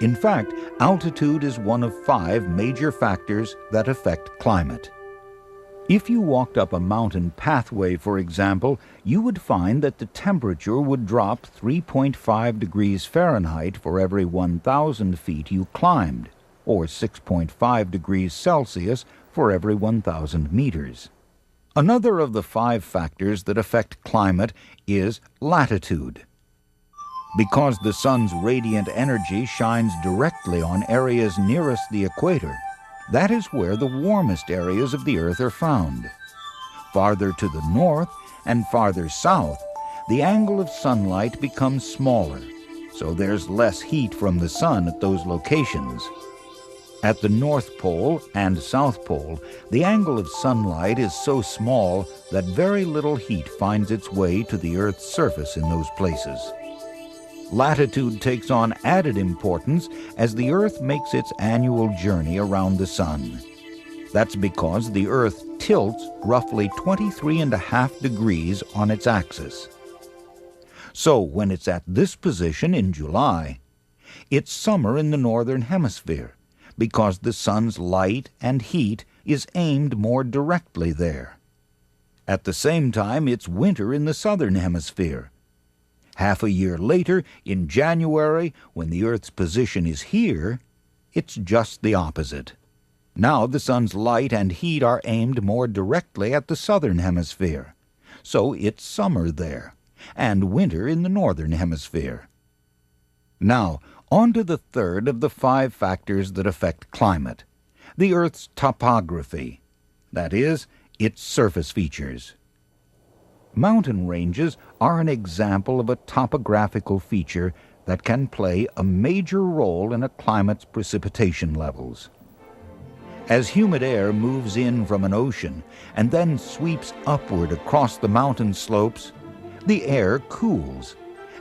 In fact, altitude is one of 5 major factors that affect climate. If you walked up a mountain pathway, for example, you would find that the temperature would drop 3.5 degrees Fahrenheit for every 1,000 feet you climbed, or 6.5 degrees Celsius for every 1,000 meters. Another of the 5 factors that affect climate is latitude. Because the sun's radiant energy shines directly on areas nearest the equator, that is where the warmest areas of the Earth are found. Farther to the north and farther south, the angle of sunlight becomes smaller, so there's less heat from the sun at those locations. At the North Pole and South Pole, the angle of sunlight is so small that very little heat finds its way to the Earth's surface in those places. Latitude takes on added importance as the Earth makes its annual journey around the sun. That's because the Earth tilts roughly 23.5 degrees on its axis. So when it's at this position in July, it's summer in the northern hemisphere, because the sun's light and heat is aimed more directly there. At the same time, it's winter in the southern hemisphere. Half a year later, in January, when the Earth's position is here, it's just the opposite. Now the sun's light and heat are aimed more directly at the southern hemisphere, so it's summer there, and winter in the northern hemisphere. Now, on to the third of the 5 factors that affect climate, the Earth's topography, that is, its surface features. Mountain ranges are an example of a topographical feature that can play a major role in a climate's precipitation levels. As humid air moves in from an ocean and then sweeps upward across the mountain slopes, the air cools,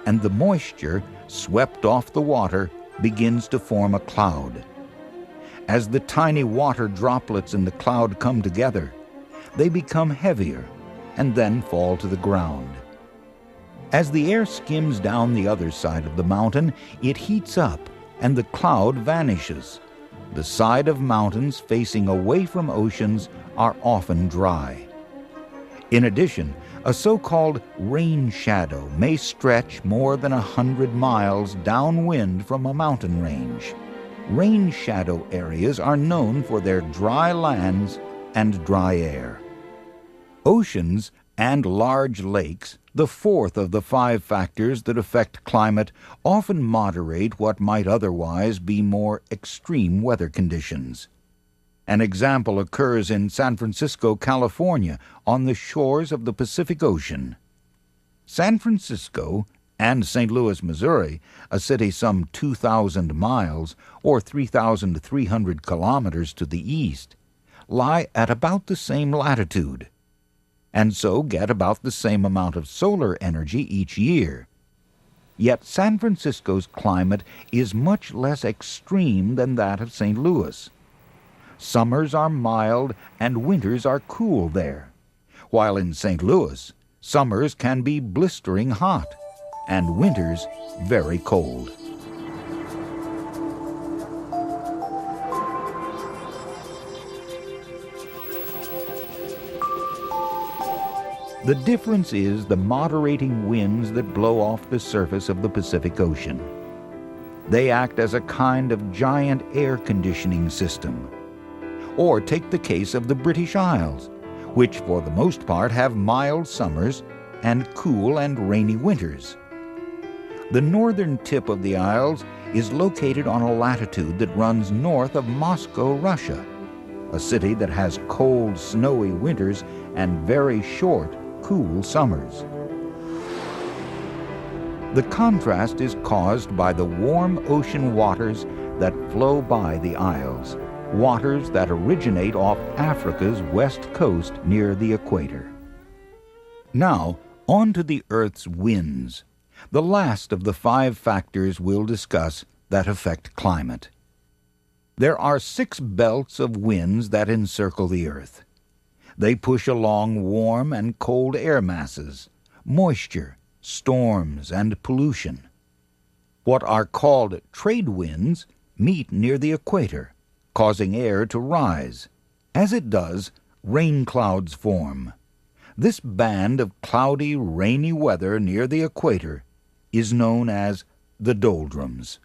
and the moisture swept off the water begins to form a cloud. As the tiny water droplets in the cloud come together, they become heavier and then fall to the ground. As the air skims down the other side of the mountain, it heats up and the cloud vanishes. The side of mountains facing away from oceans are often dry. In addition, a so-called rain shadow may stretch more than 100 miles downwind from a mountain range. Rain shadow areas are known for their dry lands and dry air. Oceans and large lakes, the fourth of the 5 factors that affect climate, often moderate what might otherwise be more extreme weather conditions. An example occurs in San Francisco, California, on the shores of the Pacific Ocean. San Francisco and St. Louis, Missouri, a city some 2,000 miles or 3,300 kilometers to the east, lie at about the same latitude, and so get about the same amount of solar energy each year. Yet San Francisco's climate is much less extreme than that of St. Louis. Summers are mild and winters are cool there, while in St. Louis, summers can be blistering hot and winters very cold. The difference is the moderating winds that blow off the surface of the Pacific Ocean. They act as a kind of giant air conditioning system. Or take the case of the British Isles, which for the most part have mild summers and cool and rainy winters. The northern tip of the Isles is located on a latitude that runs north of Moscow, Russia, a city that has cold, snowy winters and very short, cool summers. The contrast is caused by the warm ocean waters that flow by the Isles, waters that originate off Africa's west coast near the equator. Now, on to the Earth's winds, the last of the 5 factors we'll discuss that affect climate. There are 6 belts of winds that encircle the Earth. They push along warm and cold air masses, moisture, storms, and pollution. What are called trade winds meet near the equator, causing air to rise. As it does, rain clouds form. This band of cloudy, rainy weather near the equator is known as the doldrums.